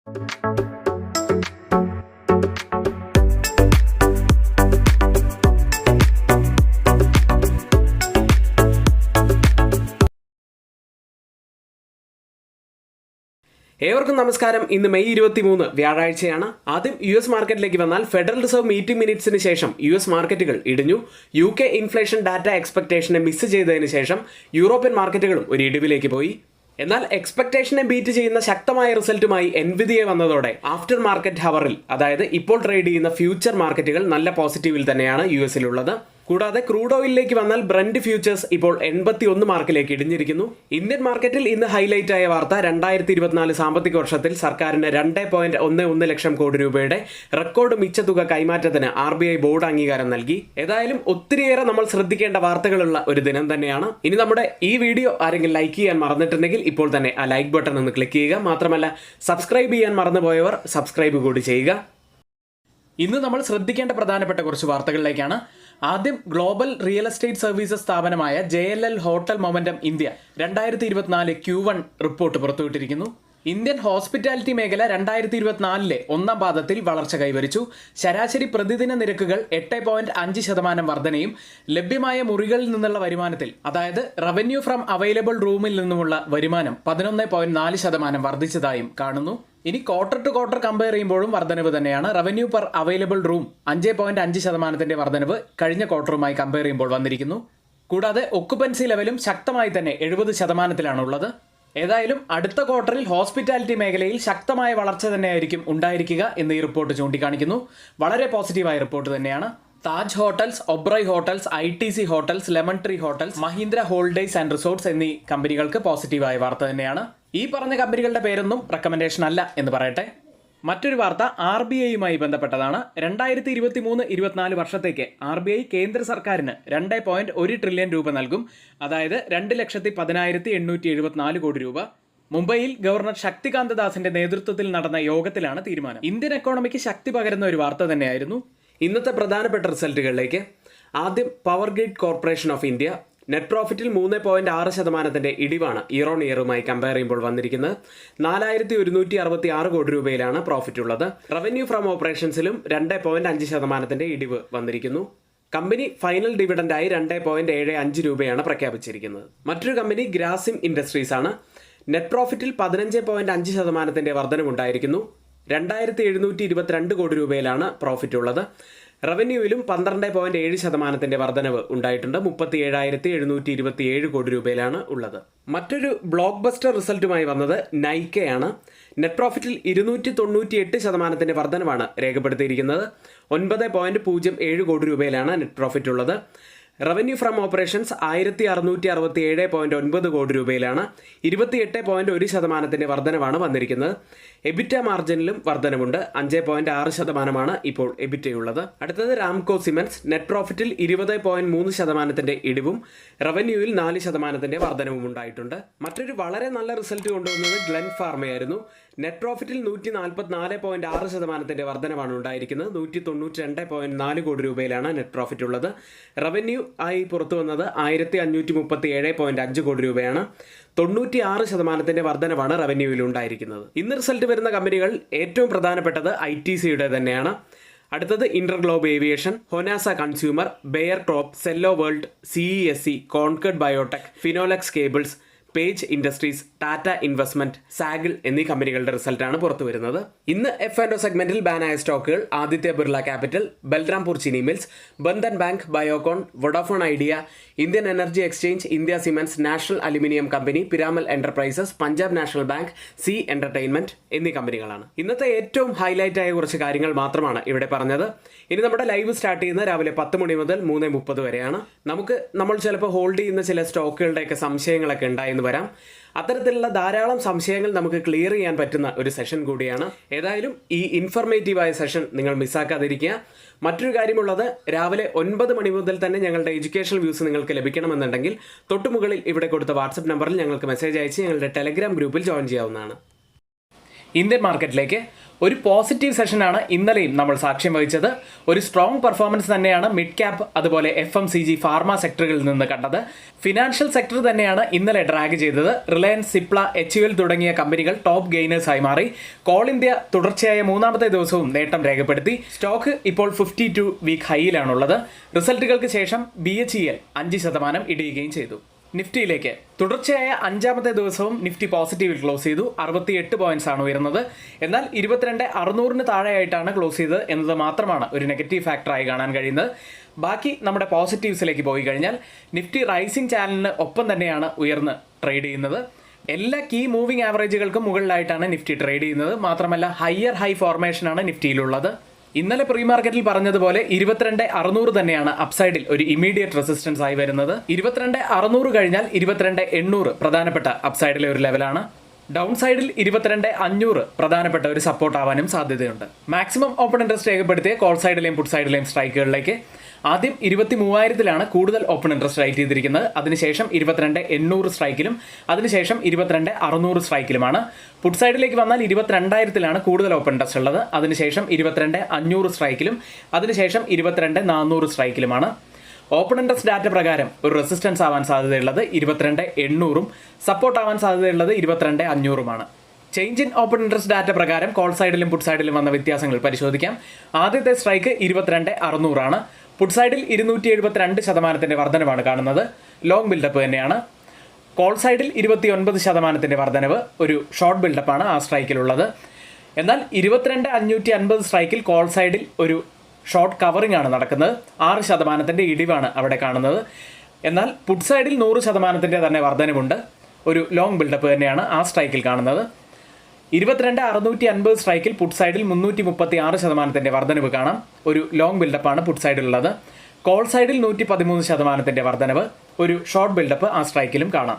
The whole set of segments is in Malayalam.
ഏവർക്കും നമസ്കാരം. ഇന്ന് മെയ് 23 വ്യാഴാഴ്ചയാണ്. ആദ്യം US മാർക്കറ്റിലേക്ക് വന്നാൽ ഫെഡറൽ റിസർവ് മീറ്റിംഗ് മിനിറ്റ്സിന് ശേഷം US മാർക്കറ്റുകൾ ഇടിഞ്ഞു. UK ഇൻഫ്ലേഷൻ ഡാറ്റ എക്സ്പെക്ടേഷനെ മിസ് ചെയ്തതിന് ശേഷം യൂറോപ്യൻ മാർക്കറ്റുകളും ഒരു ഇടിവിലേക്ക് പോയി. എന്നാൽ എക്സ്പെക്ടേഷനെ ബീറ്റ് ചെയ്യുന്ന ശക്തമായ റിസൾട്ടുമായി എൻവിഡിയ വന്നതോടെ ആഫ്റ്റർ മാർക്കറ്റ് ഹവറിൽ, അതായത് ഇപ്പോൾ ട്രേഡ് ചെയ്യുന്ന ഫ്യൂച്ചർ മാർക്കറ്റുകൾ നല്ല പോസിറ്റീവിൽ തന്നെയാണ് US-ലുള്ളത്. കൂടാതെ ക്രൂഡ് ഓയിലിലേക്ക് വന്നാൽ ബ്രന്റ് ഫ്യൂച്ചേഴ്സ് ഇപ്പോൾ 81 മാർക്കിലേക്ക് ഇടിഞ്ഞിരിക്കുന്നു. ഇന്ത്യൻ മാർക്കറ്റിൽ ഇന്ന് ഹൈലൈറ്റ് ആയ വാർത്ത 2024 സാമ്പത്തിക വർഷത്തിൽ സർക്കാരിന് 2.11 ലക്ഷം കോടി രൂപയുടെ റെക്കോർഡ് മിച്ച തുക കൈമാറ്റത്തിന് RBI ബോർഡ് അംഗീകാരം നൽകി. ഏതായാലും ഒത്തിരിയേറെ നമ്മൾ ശ്രദ്ധിക്കേണ്ട വാർത്തകളുള്ള ഒരു ദിനം തന്നെയാണ്. ഇനി നമ്മുടെ ഈ വീഡിയോ ആരെങ്കിലും ലൈക്ക് ചെയ്യാൻ മറന്നിട്ടുണ്ടെങ്കിൽ ഇപ്പോൾ തന്നെ ആ ലൈക്ക് ബട്ടൺ ഒന്ന് ക്ലിക്ക് ചെയ്യുക. മാത്രമല്ല സബ്സ്ക്രൈബ് ചെയ്യാൻ മറന്നുപോയവർ സബ്സ്ക്രൈബ് കൂടി ചെയ്യുക. ഇന്ന് നമ്മൾ ശ്രദ്ധിക്കേണ്ട പ്രധാനപ്പെട്ട കുറച്ച് വാർത്തകളിലേക്കാണ്. ആദ്യം ഗ്ലോബൽ റിയൽ എസ്റ്റേറ്റ് സർവീസസ് സ്ഥാപനമായ JLL hotel momentum India 2024 Q1 report പുറത്തുവിട്ടിരിക്കുന്നു. ഇന്ത്യൻ ഹോസ്പിറ്റാലിറ്റി മേഖല 2024 ഒന്നാം പാദത്തിൽ വളർച്ച കൈവരിച്ചു. ശരാശരി പ്രതിദിന നിരക്കുകൾ 8.5% വർധനയും ലഭ്യമായ മുറികളിൽ നിന്നുള്ള വരുമാനത്തിൽ, അതായത് റവന്യൂ ഫ്രം അവൈലബിൾ റൂമിൽ നിന്നുമുള്ള വരുമാനം 11.4% വർദ്ധിച്ചതായും കാണുന്നു. ഇനി ക്വാർട്ടർ ടു ക്വാർട്ടർ കമ്പയർ ചെയ്യുമ്പോഴും വർധനവ് തന്നെയാണ്. റവന്യൂ പെർ അവൈലബിൾ റൂം 5.5% വർധനവ് കഴിഞ്ഞ ക്വാർട്ടറുമായി കമ്പയർ ചെയ്യുമ്പോൾ വന്നിരിക്കുന്നു. കൂടാതെ ഒക്കുപൻസി ലെവലും ശക്തമായി തന്നെ 70% ഉള്ളത്. ഏതായാലും അടുത്ത ക്വാർട്ടറിൽ ഹോസ്പിറ്റാലിറ്റി മേഖലയിൽ ശക്തമായ വളർച്ച തന്നെയായിരിക്കും ഉണ്ടായിരിക്കുക എന്ന് ഈ റിപ്പോർട്ട് ചൂണ്ടിക്കാണിക്കുന്നു. വളരെ പോസിറ്റീവായ റിപ്പോർട്ട് തന്നെയാണ്. Taj hotels, Oberoi hotels, ITC hotels, lemon tree hotels, Mahindra holidays and resorts എന്നീ കമ്പനികൾക്ക് പോസിറ്റീവായ വാർത്ത തന്നെയാണ്. ഈ പറഞ്ഞ കമ്പനികളുടെ പേരൊന്നും റെക്കമെൻഡേഷൻ അല്ല എന്ന് പറയട്ടെ. മറ്റൊരു വാർത്ത RBIയുമായി ബന്ധപ്പെട്ടതാണ്. 2023-24 വർഷത്തേക്ക് RBI കേന്ദ്ര സർക്കാരിന് 2.1 ട്രില്യൺ രൂപ നൽകും. അതായത് 2,10,874 കോടി രൂപ. മുംബൈയിൽ ഗവർണർ ശക്തികാന്ത ദാസിന്റെ നേതൃത്വത്തിൽ നടന്ന യോഗത്തിലാണ് തീരുമാനം. ഇന്ത്യൻ എക്കോണമിക്ക് ശക്തി പകരുന്ന ഒരു വാർത്ത തന്നെയായിരുന്നു. ഇന്നത്തെ പ്രധാനപ്പെട്ട റിസൾട്ടുകളിലേക്ക് ആദ്യം power grid corporation of India net പ്രോഫിറ്റിൽ 3.6% ഇടിവാണ് ഇയർ ഓൺ ഇയറുമായി കമ്പയർ ചെയ്യുമ്പോൾ വന്നിരിക്കുന്നത്. 4,166 കോടി രൂപയിലാണ് പ്രോഫിറ്റ് ഉള്ളത്. റവന്യൂ ഫ്രം ഓപ്പറേഷൻസിലും 2.5% ഇടിവ് വന്നിരിക്കുന്നു. കമ്പനി ഫൈനൽ ഡിവിഡൻഡായി 2.75 രൂപയാണ് പ്രഖ്യാപിച്ചിരിക്കുന്നത്. മറ്റൊരു കമ്പനി ഗ്രാസിം ഇൻഡസ്ട്രീസ് ആണ്. നെറ്റ് പ്രോഫിറ്റിൽ 15.5% വർധനമുണ്ടായിരിക്കുന്നു. 2,722 കോടി രൂപയിലാണ് പ്രോഫിറ്റ് ഉള്ളത്. റവന്യൂവിലും 12.7% വർധനവ് ഉണ്ടായിട്ടുണ്ട്. 37,727 കോടി രൂപയിലാണ് ഉള്ളത്. മറ്റൊരു ബ്ലോക്ക് ബസ്റ്റർ റിസൾട്ടുമായി വന്നത് നൈക്കയാണ്. നെറ്റ് പ്രോഫിറ്റിൽ 298% വർധനവാണ് രേഖപ്പെടുത്തിയിരിക്കുന്നത്. 9.07 കോടി രൂപയിലാണ് നെറ്റ് പ്രോഫിറ്റ് ഉള്ളത്. റവന്യൂ ഫ്രം ഓപ്പറേഷൻസ് 1,667.9 കോടി രൂപയിലാണ്. 28.1% വർധനവാണ് വന്നിരിക്കുന്നത്. എബിറ്റ മാർജിനിലും വർധനവുണ്ട്. 5.6% ഇപ്പോൾ എബിറ്റയുള്ളത്. അടുത്തത് രാംകോ സിമന്റ്സ്. നെറ്റ് പ്രോഫിറ്റിൽ 20.3% ഇടിവും റവന്യൂവിൽ 4% വർധനവും ഉണ്ടായിട്ടുണ്ട്. മറ്റൊരു വളരെ നല്ല റിസൾട്ട് കൊണ്ടുവന്നത് ഗ്ലെൻ ഫാർമയായിരുന്നു. നെറ്റ് പ്രോഫിറ്റിൽ 144.6% വർധനവാണ് ഉണ്ടായിരിക്കുന്നത്. 192.4 കോടി രൂപയിലാണ് നെറ്റ് പ്രോഫിറ്റ് ഉള്ളത്. റവന്യൂ ആയി പുറത്തു വന്നത് 1,537.5 കോടി രൂപയാണ്. 96% വർധനവാണ് റവന്യൂവിൽ ഉണ്ടായിരിക്കുന്നത്. ഇന്ന് റിസൾട്ട് വരുന്ന കമ്പനികൾ ഏറ്റവും പ്രധാനപ്പെട്ടത് ITCയുടെ തന്നെയാണ്. അടുത്തത് InterGlobe Aviation, Honasa Consumer, Bayer Crop, Cello World, CESC, Concord Biotech, Finolex Cables, Page Industries, Tata Investment, Zaggle എന്നീ കമ്പനികളുടെ റിസൾട്ടാണ് പുറത്തു വരുന്നത്. ഇന്ന് F&O സെഗ്മെന്റിൽ ബാനായ സ്റ്റോക്കുകൾ Aditya Birla Capital, Balrampur Chini Mills, Bandhan Bank, Biocon, Vodafone Idea, Indian Energy Exchange, India Cements, National Aluminium Company, Piramal Enterprises, Punjab National Bank, Zee Entertainment എന്നീ കമ്പനികളാണ്. ഇന്നത്തെ ഏറ്റവും ഹൈലൈറ്റ് ആയ കുറച്ച് കാര്യങ്ങൾ മാത്രമാണ് ഇവിടെ പറഞ്ഞത്. ഇനി നമ്മുടെ ലൈവ് സ്റ്റാർട്ട് ചെയ്യുന്നത് രാവിലെ 10 മണി മുതൽ 3:30 വരെയാണ്. നമ്മൾ ചിലപ്പോൾ ഹോൾഡ് ചെയ്യുന്ന ചില സ്റ്റോക്കുകളുടെയൊക്കെ സംശയങ്ങളൊക്കെ ഉണ്ടായെന്ന് വരാം. അത്തരത്തിലുള്ള ധാരാളം സംശയങ്ങൾ നമുക്ക് ക്ലിയർ ചെയ്യാൻ പറ്റുന്ന ഒരു സെഷൻ കൂടിയാണ്. ഏതായാലും ഈ ഇൻഫർമേറ്റീവായ സെഷൻ നിങ്ങൾ മിസ്സാക്കാതിരിക്കുക. മറ്റൊരു കാര്യമുള്ളത്, രാവിലെ 9 മണി മുതൽ തന്നെ ഞങ്ങളുടെ എഡ്യൂക്കേഷണൽ വ്യൂസ് നിങ്ങൾക്ക് ലഭിക്കണമെന്നുണ്ടെങ്കിൽ തൊട്ടുമുകളിൽ ഇവിടെ കൊടുത്ത വാട്സപ്പ് നമ്പറിൽ ഞങ്ങൾക്ക് മെസ്സേജ് അയച്ച് ഞങ്ങളുടെ ടെലഗ്രാം ഗ്രൂപ്പിൽ ജോയിൻ ചെയ്യാവുന്നതാണ്. ഇന്ത്യൻ മാർക്കറ്റിലേക്ക് ഒരു പോസിറ്റീവ് സെഷനാണ് ഇന്നലെയും നമ്മൾ സാക്ഷ്യം വഹിച്ചത്. ഒരു സ്ട്രോങ് പെർഫോമൻസ് തന്നെയാണ് മിഡ് ക്യാപ്പ് അതുപോലെ FMCG ഫാർമ സെക്ടറുകളിൽ നിന്ന് കണ്ടത്. ഫിനാൻഷ്യൽ സെക്ടർ തന്നെയാണ് ഇന്നലെ ഡ്രാഗ് ചെയ്തത്. റിലയൻസ്, സിപ്ല, HUL തുടങ്ങിയ കമ്പനികൾ ടോപ്പ് ഗെയിനേഴ്സായി മാറി. കോൾ ഇന്ത്യ തുടർച്ചയായ മൂന്നാമത്തെ ദിവസവും നേട്ടം രേഖപ്പെടുത്തി. സ്റ്റോക്ക് ഇപ്പോൾ 52 വീക്ക് ഹൈയിലാണുള്ളത്. റിസൾട്ടുകൾക്ക് ശേഷം BHEL 5% ഇടിയുകയും ചെയ്തു. നിഫ്റ്റിയിലേക്ക് തുടർച്ചയായ 5ാമത്തെ ദിവസവും നിഫ്റ്റി പോസിറ്റീവിൽ ക്ലോസ് ചെയ്തു. 68 പോയിന്റ്സ് ആണ് ഉയർന്നത്. എന്നാൽ 22,600 താഴെയായിട്ടാണ് ക്ലോസ് ചെയ്തത് എന്നത് മാത്രമാണ് ഒരു നെഗറ്റീവ് ഫാക്ടറായി കാണാൻ കഴിയുന്നത്. ബാക്കി നമ്മുടെ പോസിറ്റീവ്സിലേക്ക് പോയി കഴിഞ്ഞാൽ നിഫ്റ്റി റൈസിംഗ് ചാനലിന് ഒപ്പം തന്നെയാണ് ഉയർന്ന് ട്രേഡ് ചെയ്യുന്നത്. എല്ലാ കീ മൂവിംഗ് ആവറേജുകൾക്കും മുകളിലായിട്ടാണ് നിഫ്റ്റി ട്രേഡ് ചെയ്യുന്നത്. മാത്രമല്ല ഹയർ ഹൈ ഫോർമേഷനാണ് നിഫ്റ്റിയിലുള്ളത്. ഇന്നലെ പ്രീ മാർക്കറ്റിൽ പറഞ്ഞതുപോലെ 22,600 തന്നെയാണ് അപ്സൈഡിൽ ഒരു ഇമീഡിയറ്റ് റെസിസ്റ്റൻസ് ആയി വരുന്നത്. 22,600 കഴിഞ്ഞാൽ 22,800 പ്രധാനപ്പെട്ട അപ്സൈഡിലെ ഒരു ലെവലാണ്. ഡൗൺ സൈഡിൽ 22,500 പ്രധാനപ്പെട്ട ഒരു സപ്പോർട്ട് ആവാനും സാധ്യതയുണ്ട്. മാക്സിമം ഓപ്പൺ ഇൻട്രസ്റ്റ് രേഖപ്പെടുത്തിയ കോൾ സൈഡിലെയും പുട്ട് സൈഡിലെയും സ്ട്രൈക്കുകളിലേക്ക് ആദ്യം 23,000 കൂടുതൽ ഓപ്പൺ ഇൻട്രസ്റ്റ് റൈറ്റ് ചെയ്തിരിക്കുന്നത്. അതിനുശേഷം 22,800 സ്ട്രൈക്കിലും അതിനുശേഷം 22,600 സ്ട്രൈക്കിലുമാണ്. പുട്ട് സൈഡിലേക്ക് വന്നാൽ 22,000 കൂടുതൽ ഓപ്പൺ ഇൻട്രസ്റ്റ് ഉള്ളത്. അതിനുശേഷം 22,500 സ്ട്രൈക്കിലും അതിനുശേഷം 22,400 സ്ട്രൈക്കിലുമാണ്. ഓപ്പൺ ഇൻട്രസ്റ്റ് ഡാറ്റ പ്രകാരം ഒരു റെസിസ്റ്റൻസ് ആവാൻ സാധ്യതയുള്ളത് 22,800 സപ്പോർട്ട് ആവാൻ സാധ്യതയുള്ളത് 22,500 change in open interest data പ്രകാരം കോൾ സൈഡിലും പുട്ട് സൈഡിലും വന്ന വ്യത്യാസങ്ങൾ പരിശോധിക്കാം. ആദ്യത്തെ സ്ട്രൈക്ക് 22,600 പുട്ട് സൈഡിൽ 272% വർധനവാണ് കാണുന്നത്. ലോങ് ബിൽഡപ്പ് തന്നെയാണ്. കോൾ സൈഡിൽ 29% വർധനവ് ഒരു ഷോർട്ട് ബിൽഡപ്പാണ് ആ സ്ട്രൈക്കിലുള്ളത്. എന്നാൽ 22,550 സ്ട്രൈക്കിൽ കോൾ സൈഡിൽ ഒരു ഷോർട്ട് കവറിംഗ് ആണ് നടക്കുന്നത്. 6% ഇടിവാണ് അവിടെ കാണുന്നത്. എന്നാൽ പുട്ട് സൈഡിൽ 100% തന്നെ വർധനവുണ്ട്. ഒരു ലോങ് ബിൽഡപ്പ് തന്നെയാണ് ആ സ്ട്രൈക്കിൽ കാണുന്നത്. 22,650 സ്ട്രൈക്കിൽ പുട്ട് സൈഡിൽ 336% വർധനവ് കാണാം. ഒരു ലോങ് ബിൽഡപ്പാണ് പുട്ട് സൈഡിലുള്ളത്. കോൾ സൈഡിൽ 113% വർധനവ് ഒരു ഷോർട്ട് ബിൽഡപ്പ് ആ സ്ട്രൈക്കിലും കാണാം.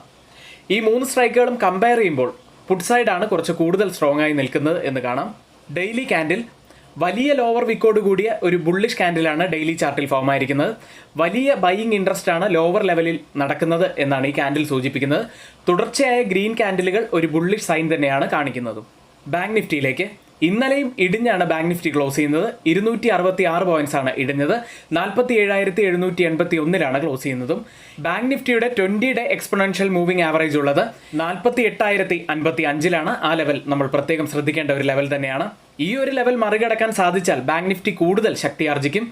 ഈ 3 സ്ട്രൈക്കുകളും കമ്പയർ ചെയ്യുമ്പോൾ പുട്ട് സൈഡാണ് കുറച്ച് കൂടുതൽ സ്ട്രോങ് ആയി നിൽക്കുന്നത് എന്ന് കാണാം. ഡെയിലി ക്യാൻഡിൽ വലിയ ലോവർ വിക്കോട് കൂടിയ ഒരു ബുള്ളിഷ് ക്യാൻഡിലാണ് ഡെയിലി ചാർട്ടിൽ ഫോം ആയിരിക്കുന്നത്. വലിയ ബൈയിങ് ഇൻട്രസ്റ്റ് ആണ് ലോവർ ലെവലിൽ നടക്കുന്നത് എന്നാണ് ഈ ക്യാൻഡിൽ സൂചിപ്പിക്കുന്നത്. തുടർച്ചയായ ഗ്രീൻ ക്യാൻഡിലുകൾ ഒരു ബുള്ളിഷ് സൈൻ തന്നെയാണ് കാണിക്കുന്നതും. ബാങ്ക് നിഫ്റ്റിയിലേക്ക് ഇന്നലെയും ഇടിഞ്ഞാണ് ബാങ്ക് നിഫ്റ്റി ക്ലോസ് ചെയ്യുന്നത്. 266 പോയിന്റ്സ് ആണ് ഇടിഞ്ഞത്. 47,781 ക്ലോസ് ചെയ്യുന്നതും. ബാങ്ക് നിഫ്റ്റിയുടെ 20-ഡേ എക്സ്പൊണൻഷ്യൽ മൂവിംഗ് ആവറേജ് ഉള്ളത് 48,055 ആ ലെവൽ നമ്മൾ പ്രത്യേകം ശ്രദ്ധിക്കേണ്ട ഒരു ലെവൽ തന്നെയാണ്. ഈ ഒരു ലെവൽ മറികടക്കാൻ സാധിച്ചാൽ ബാങ്ക് നിഫ്റ്റി കൂടുതൽ ശക്തിയാർജിക്കും.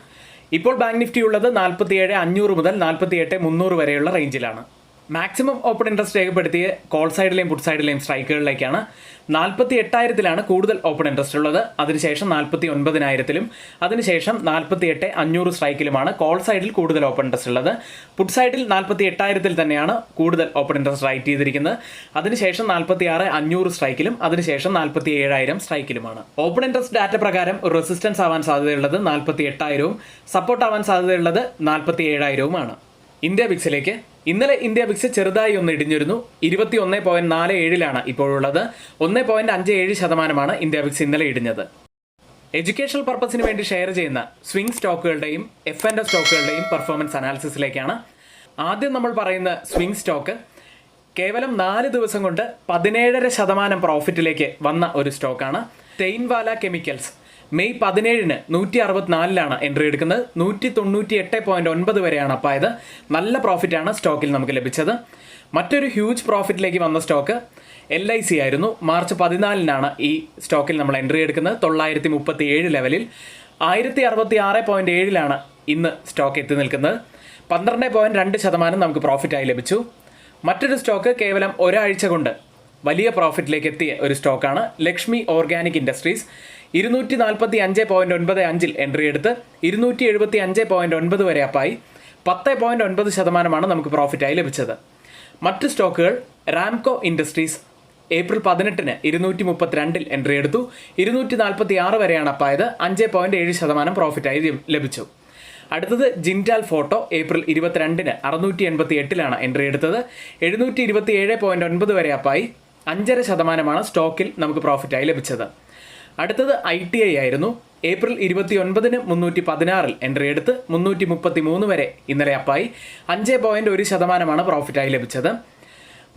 ഇപ്പോൾ ബാങ്ക് നിഫ്റ്റി ഉള്ളത് 47,500 മുതൽ 48,300 വരെയുള്ള റേഞ്ചിലാണ്. മാക്സിമം ഓപ്പൺ ഇൻട്രസ്റ്റ് രേഖപ്പെടുത്തിയ കോൾ സൈഡിലെയും പുട്ട് സൈഡിലെയും സ്ട്രൈക്കുകളിലേക്കാണ്. 48,000 കൂടുതൽ ഓപ്പൺ ഇൻട്രസ്റ്റ് ഉള്ളത്. അതിനുശേഷം 49,000 അതിനുശേഷം 48,500 സ്ട്രൈക്കിലുമാണ് കോൾ സൈഡിൽ കൂടുതൽ ഓപ്പൺ ഇൻട്രസ്റ്റ് ഉള്ളത്. പുട്ട് സൈഡിൽ 48,000 തന്നെയാണ് കൂടുതൽ ഓപ്പൺ ഇൻട്രസ്റ്റ് റൈറ്റ് ചെയ്തിരിക്കുന്നത്. അതിനുശേഷം 46,500 സ്ട്രൈക്കിലും അതിനുശേഷം 47,000 സ്ട്രൈക്കിലുമാണ്. ഓപ്പൺ ഇൻട്രസ്റ്റ് ഡാറ്റ പ്രകാരം ഒരു റെസിസ്റ്റൻസ് ആവാൻ സാധ്യതയുള്ളത് 48,000 സപ്പോർട്ട് ആവാൻ സാധ്യതയുള്ളത് 47,000 ഇന്ത്യ വിക്സിലേക്ക് ഇന്നലെ ഇന്ത്യ വിക്സ് ചെറുതായി ഒന്ന് ഇടിഞ്ഞിരുന്നു. 21.47 ഇപ്പോഴുള്ളത്. 1.57% ഇന്ത്യ വിക്സ് ഇന്നലെ ഇടിഞ്ഞത്. എഡ്യൂക്കേഷണൽ പർപ്പസിന് വേണ്ടി ഷെയർ ചെയ്യുന്ന സ്വിംഗ് സ്റ്റോക്കുകളുടെയും F&O സ്റ്റോക്കുകളുടെയും പെർഫോമൻസ് അനാലിസിസിലേക്കാണ്. ആദ്യം നമ്മൾ പറയുന്ന സ്വിംഗ് സ്റ്റോക്ക് കേവലം 4 ദിവസം കൊണ്ട് 17.5% പ്രോഫിറ്റിലേക്ക് വന്ന ഒരു സ്റ്റോക്കാണ്. ടെയിൻവാല കെമിക്കൽസ് മെയ് 17 164 എൻട്രി എടുക്കുന്നത്. 198.9 വരെയാണ് അപ്പായത്. നല്ല പ്രോഫിറ്റാണ് സ്റ്റോക്കിൽ നമുക്ക് ലഭിച്ചത്. മറ്റൊരു ഹ്യൂജ് പ്രോഫിറ്റിലേക്ക് വന്ന സ്റ്റോക്ക് LIC ആയിരുന്നു. മാർച്ച് 14 ഈ സ്റ്റോക്കിൽ നമ്മൾ എൻട്രി എടുക്കുന്നത്. 937 ലെവലിൽ 1066.7 ഇന്ന് സ്റ്റോക്ക് എത്തി നിൽക്കുന്നത്. 12.2% നമുക്ക് പ്രോഫിറ്റായി ലഭിച്ചു. മറ്റൊരു സ്റ്റോക്ക് കേവലം ഒരാഴ്ച കൊണ്ട് വലിയ പ്രോഫിറ്റിലേക്ക് എത്തിയ ഒരു സ്റ്റോക്കാണ് ലക്ഷ്മി ഓർഗാനിക് ഇൻഡസ്ട്രീസ്. 245.95 എൻട്രി എടുത്ത് 275.9 വരെ അപ്പായി. 10.9% നമുക്ക് പ്രോഫിറ്റായി ലഭിച്ചത്. മറ്റ് സ്റ്റോക്കുകൾ റാംകോ ഇൻഡസ്ട്രീസ് ഏപ്രിൽ 18 232 എൻട്രി എടുത്തു. 246 വരെയാണ് അപ്പായത്. 5.7% പ്രോഫിറ്റായി ലഭിച്ചു. അടുത്തത് ജിൻഡാൽ ഫോട്ടോ ഏപ്രിൽ 22 688 എൻട്രി എടുത്തത്. 727.9 വരെ അപ്പായി. 5.5% സ്റ്റോക്കിൽ നമുക്ക് പ്രോഫിറ്റായി ലഭിച്ചത്. അടുത്തത് ITI ആയിരുന്നു. ഏപ്രിൽ 29 316 എൻട്രി എടുത്ത് 333 വരെ ഇന്നലെ അപ്പായി. 5.1% പ്രോഫിറ്റായി ലഭിച്ചത്.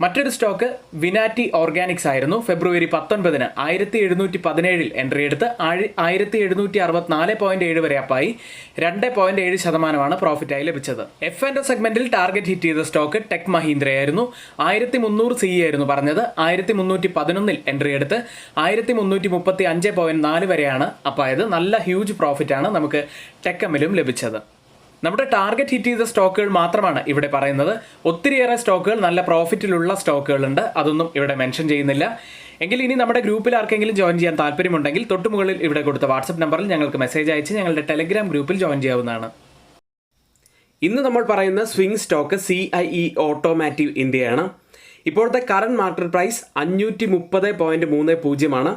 മറ്റൊരു സ്റ്റോക്ക് വിനാറ്റി ഓർഗാനിക്സ് ആയിരുന്നു. ഫെബ്രുവരി 19 1717 എൻട്രി എടുത്ത് 1764.7 വരെ അപ്പായി 2.7% പ്രോഫിറ്റായി ലഭിച്ചത്. F&O സെഗ്മെന്റിൽ ടാർഗറ്റ് ഹിറ്റ് ചെയ്ത സ്റ്റോക്ക് ടെക് മഹീന്ദ്രയായിരുന്നു. 1300 CE ആയിരുന്നു പറഞ്ഞത്. 1311 എൻട്രി എടുത്ത് 1335.4 വരെയാണ് അപ്പായത്. നല്ല ഹ്യൂജ് പ്രോഫിറ്റാണ് നമുക്ക് ടെക്കമിലും ലഭിച്ചത്. നമ്മുടെ ടാർഗറ്റ് ഹിറ്റ് ചെയ്ത സ്റ്റോക്കുകൾ മാത്രമാണ് ഇവിടെ പറയുന്നത്. ഒത്തിരിയേറെ സ്റ്റോക്കുകൾ നല്ല പ്രോഫിറ്റിലുള്ള സ്റ്റോക്കുകളുണ്ട്, അതൊന്നും ഇവിടെ മെൻഷൻ ചെയ്യുന്നില്ല. എങ്കിൽ ഇനി നമ്മുടെ ഗ്രൂപ്പിൽ ആർക്കെങ്കിലും ജോയിൻ ചെയ്യാൻ താല്പര്യമുണ്ടെങ്കിൽ തൊട്ടുമുകളിൽ ഇവിടെ കൊടുത്ത വാട്സപ്പ് നമ്പറിൽ ഞങ്ങൾക്ക് മെസ്സേജ് അയച്ച് ഞങ്ങളുടെ ടെലഗ്രാം ഗ്രൂപ്പിൽ ജോയിൻ ചെയ്യാവുന്നതാണ്. ഇന്ന് നമ്മൾ പറയുന്ന സ്വിംഗ് സ്റ്റോക്ക് CIE ഓട്ടോമാറ്റീവ് ഇന്ത്യയാണ്. ഇപ്പോഴത്തെ കറണ്ട് മാർക്കറ്റ് പ്രൈസ് 530.30 ആണ്.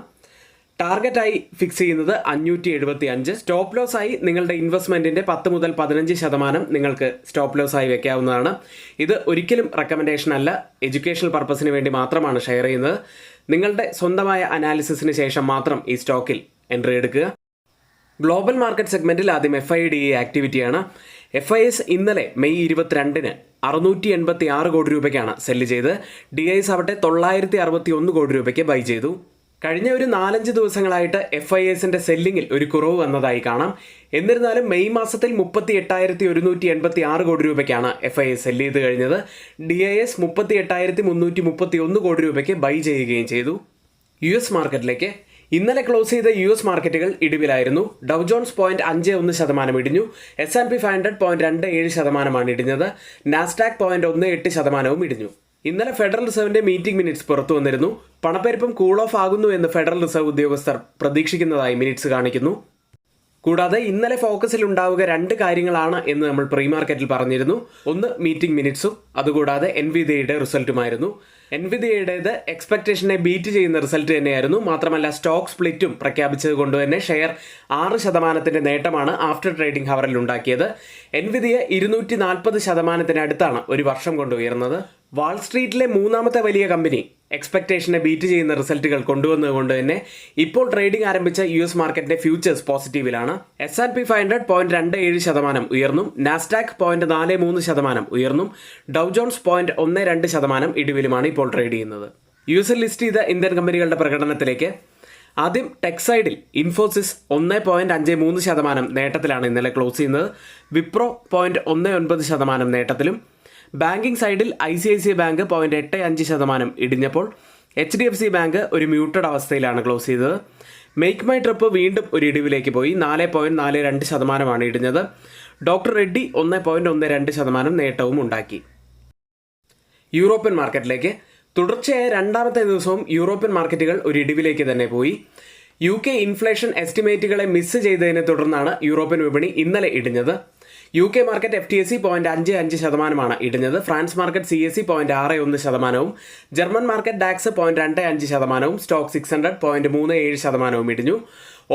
ടാർഗറ്റായി ഫിക്സ് ചെയ്യുന്നത് 575. സ്റ്റോപ്പ് ലോസ് ആയി നിങ്ങളുടെ ഇൻവെസ്റ്റ്മെൻറ്റിൻ്റെ 10 മുതൽ 15% നിങ്ങൾക്ക് സ്റ്റോപ്പ് ലോസ് ആയി വെക്കാവുന്നതാണ്. ഇത് ഒരിക്കലും റെക്കമെൻഡേഷൻ അല്ല, എഡ്യൂക്കേഷണൽ പർപ്പസിന് വേണ്ടി മാത്രമാണ് ഷെയർ ചെയ്യുന്നത്. നിങ്ങളുടെ സ്വന്തമായ അനാലിസിസിന് ശേഷം മാത്രം ഈ സ്റ്റോക്കിൽ എൻട്രി എടുക്കുക. ഗ്ലോബൽ മാർക്കറ്റ് സെഗ്മെൻറ്റിൽ ആദ്യം FIDE ആക്ടിവിറ്റിയാണ്. FIS ഇന്നലെ മെയ് 22 686 കോടി രൂപയ്ക്കാണ് സെല്ല് ചെയ്ത്. DIS ആവട്ടെ 961 കോടി രൂപയ്ക്ക് ബൈ ചെയ്തു. കഴിഞ്ഞ ഒരു 4-5 ദിവസങ്ങളായിട്ട് FISന്റെ സെല്ലിങ്ങിൽ ഒരു കുറവ് വന്നതായി കാണാം. എന്നിരുന്നാലും മെയ് മാസത്തിൽ 38,186 കോടി രൂപയ്ക്കാണ് FIS സെല്ല് ചെയ്ത് കഴിഞ്ഞത്. DIS 38,331 കോടി രൂപയ്ക്ക് ബൈ ചെയ്യുകയും ചെയ്തു. US മാർക്കറ്റിലേക്ക് ഇന്നലെ ക്ലോസ് ചെയ്ത US മാർക്കറ്റുകൾ ഇടിവിലായിരുന്നു. ഡൗ ജോൺസ് 0.51% ഇടിഞ്ഞു. S&P 500 0.27% ഇടിഞ്ഞത്. നാസ്ഡാക്ക് 0.18% ഇടിഞ്ഞു. ഇന്നലെ ഫെഡറൽ റിസർവിന്റെ മീറ്റിംഗ് മിനിറ്റ്സ് പുറത്തു വന്നിരുന്നു. പണപ്പെരുപ്പം കൂൾ ഓഫ് ആകുന്നു എന്ന് ഫെഡറൽ റിസർവ് ഉദ്യോഗസ്ഥർ പ്രതീക്ഷിക്കുന്നതായി മിനിറ്റ്സ് കാണിക്കുന്നു. കൂടാതെ ഇന്നലെ ഫോക്കസിൽ ഉണ്ടാവുക 2 കാര്യങ്ങളാണ് എന്ന് നമ്മൾ പ്രീ മാർക്കറ്റിൽ പറഞ്ഞിരുന്നു. ഒന്ന് മീറ്റിംഗ് മിനിറ്റ്സും അതുകൂടാതെ എൻവിഡിയയുടെ റിസൾട്ടുമായിരുന്നു. എൻവിഡിയയുടേത് എക്സ്പെക്ടേഷനെ ബീറ്റ് ചെയ്യുന്ന റിസൾട്ട് തന്നെയായിരുന്നു. മാത്രമല്ല സ്റ്റോക്ക് സ്പ്ലിറ്റും പ്രഖ്യാപിച്ചത് കൊണ്ട് തന്നെ ഷെയർ 6% നേട്ടമാണ് ആഫ്റ്റർ ട്രേഡിംഗ് ഹവറിൽ ഉണ്ടാക്കിയത്. എൻവിഡിയ 240% അടുത്താണ് ഒരു വർഷം കൊണ്ട് ഉയർന്നത്. വാൾസ്ട്രീറ്റിലെ മൂന്നാമത്തെ വലിയ കമ്പനി എക്സ്പെക്ടേഷനെ ബീറ്റ് ചെയ്യുന്ന റിസൾട്ടുകൾ കൊണ്ടുവന്നതുകൊണ്ട് തന്നെ ഇപ്പോൾ ട്രേഡിംഗ് ആരംഭിച്ച US മാർക്കറ്റിന്റെ ഫ്യൂച്ചേഴ്സ് പോസിറ്റീവിലാണ്. S&P 500 0.27% ഉയർന്നും നാസ്ഡാക്ക് 0.43% ഉയർന്നും ഡൗ ജോൺസ് 0.12% ഇടിവിലുമാണ് ഇപ്പോൾ ട്രേഡ് ചെയ്യുന്നത്. US ലിസ്റ്റ് ചെയ്ത ഇന്ത്യൻ കമ്പനികളുടെ പ്രകടനത്തിലേക്ക് ആദ്യം ടെക് സൈഡിൽ ഇൻഫോസിസ് 1.53% നേട്ടത്തിലാണ് ഇന്നലെ ക്ലോസ് ചെയ്യുന്നത്. വിപ്രോ 0.19% നേട്ടത്തിലും. ബാങ്കിംഗ് സൈഡിൽ ICICI ബാങ്ക് 0.85% ഇടിഞ്ഞപ്പോൾ HDFC ബാങ്ക് ഒരു മ്യൂട്ടഡ് അവസ്ഥയിലാണ് ക്ലോസ് ചെയ്തത്. മേക്ക് മൈ ട്രിപ്പ് വീണ്ടും ഒരു ഇടിവിലേക്ക് പോയി. 4.42% ഇടിഞ്ഞത്. ഡോക്ടർ റെഡ്ഡി 1.12% നേട്ടവും ഉണ്ടാക്കി. യൂറോപ്യൻ മാർക്കറ്റിലേക്ക് തുടർച്ചയായ 2ാമത്തെ ദിവസവും യൂറോപ്യൻ മാർക്കറ്റുകൾ ഒരു ഇടിവിലേക്ക് തന്നെ പോയി. UK ഇൻഫ്ലേഷൻ എസ്റ്റിമേറ്റുകളെ മിസ് ചെയ്തതിനെ തുടർന്നാണ് യൂറോപ്യൻ വിപണി ഇന്നലെ ഇടിഞ്ഞത്. UK മാർക്കറ്റ് FTSE 0.55% ഇടിഞ്ഞത്. France market CAC 0.61%, German market DAX 0.25%, stock 600 0.37% ഇടിഞ്ഞു.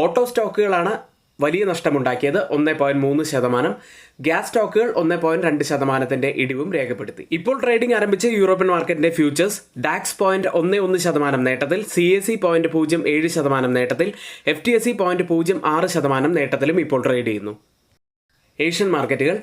ഓട്ടോ സ്റ്റോക്കുകളാണ് വലിയ നഷ്ടമുണ്ടാക്കിയത് 1.3%. ഗ്യാസ് സ്റ്റോക്കുകൾ 1.2% ഇടിവും രേഖപ്പെടുത്തി. ഇപ്പോൾ ട്രേഡിംഗ് ആരംഭിച്ച യൂറോപ്യൻ മാർക്കറ്റിന്റെ ഫ്യൂച്ചേഴ്സ് ഡാക്സ് 0.11% നേട്ടത്തിൽ, CAC 0.07% നേട്ടത്തിൽ, FTSE 0.06% നേട്ടത്തിലും ഇപ്പോൾ ട്രേഡ് ചെയ്യുന്നു. ഏഷ്യൻ മാർക്കറ്റുകൾ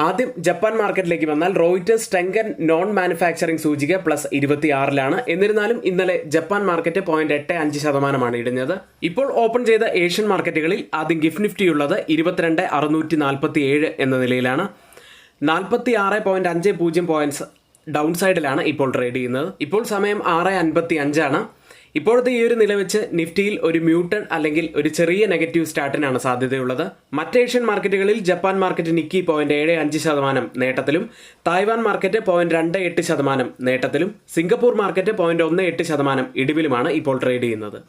ആദ്യം ജപ്പാൻ മാർക്കറ്റിലേക്ക് വന്നാൽ റോയിറ്റേഴ്സ് ടെങ്കൻ നോൺ മാനുഫാക്ചറിംഗ് സൂചിക +26 എന്നിരുന്നാലും ഇന്നലെ ജപ്പാൻ മാർക്കറ്റ് 0.85% ഇടിഞ്ഞത്. ഇപ്പോൾ ഓപ്പൺ ചെയ്ത ഏഷ്യൻ മാർക്കറ്റുകളിൽ ആദ്യം ഗിഫ്റ്റ് നിഫ്റ്റി ഉള്ളത് 22,647 എന്ന നിലയിലാണ്. 46.50 പോയിന്റ്സ് ഡൗൺ സൈഡിലാണ് ഇപ്പോൾ ട്രേഡ് ചെയ്യുന്നത്. ഇപ്പോൾ സമയം 6:55. ഇപ്പോഴത്തെ ഈ ഒരു നില വെച്ച് നിഫ്റ്റിയിൽ ഒരു മ്യൂട്ടഡ് അല്ലെങ്കിൽ ഒരു ചെറിയ നെഗറ്റീവ് സ്റ്റാർട്ടിനാണ് സാധ്യതയുള്ളത്. മറ്റ് ഏഷ്യൻ മാർക്കറ്റുകളിൽ ജപ്പാൻ മാർക്കറ്റ് നിക്കി 0.75% നേട്ടത്തിലും, തായ്വാൻ മാർക്കറ്റ് 0.28% നേട്ടത്തിലും, സിംഗപ്പൂർ മാർക്കറ്റ് 0.18% ഇടിവിലുമാണ് ഇപ്പോൾ ട്രേഡ് ചെയ്യുന്നത്.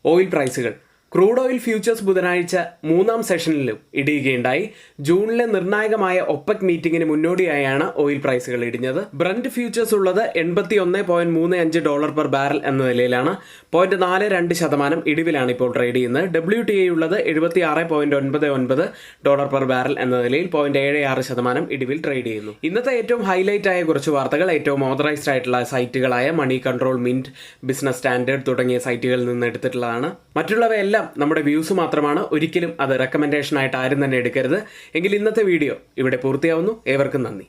ഓയിൽ പ്രൈസുകൾ ക്രൂഡ് ഓയിൽ ഫ്യൂച്ചേഴ്സ് ബുധനാഴ്ച 3ാം സെഷനിലും ഇടിയുകയുണ്ടായി. ജൂണിലെ നിർണായകമായ ഒപെക് മീറ്റിംഗിന് മുന്നോടിയായാണ് ഓയിൽ പ്രൈസുകൾ ഇടിഞ്ഞത്. ബ്രന്റ് ഫ്യൂച്ചേഴ്സ് ഉള്ളത് $81.35 പെർ ബാരൽ എന്ന നിലയിലാണ്. 0.42% ഇടിവിലാണ് ഇപ്പോൾ ട്രേഡ് ചെയ്യുന്നത്. WTI ഉള്ളത് $76.99 പെർ ബാരൽ എന്ന നിലയിൽ 0.76% ഇടിവിൽ ട്രേഡ് ചെയ്യുന്നു. ഇന്നത്തെ ഏറ്റവും ഹൈലൈറ്റ് ആയ കുറച്ച് വാർത്തകൾ ഏറ്റവും ഓതറൈസ്ഡ് ആയിട്ടുള്ള സൈറ്റുകളായ Moneycontrol, Mint, Business Standard തുടങ്ങിയ സൈറ്റുകളിൽ നിന്ന് എടുത്തിട്ടുള്ളതാണ്. മറ്റുള്ളവയെല്ലാം നമ്മുടെ വ്യൂസ് മാത്രമാണ്. ഒരിക്കലും അത് റെക്കമെൻഡേഷൻ ആയിട്ട് ആരും തന്നെ എടുക്കരുത്. എങ്കിൽ ഇന്നത്തെ വീഡിയോ ഇവിടെ പൂർത്തിയാവുന്നു. ഏവർക്കും നന്ദി.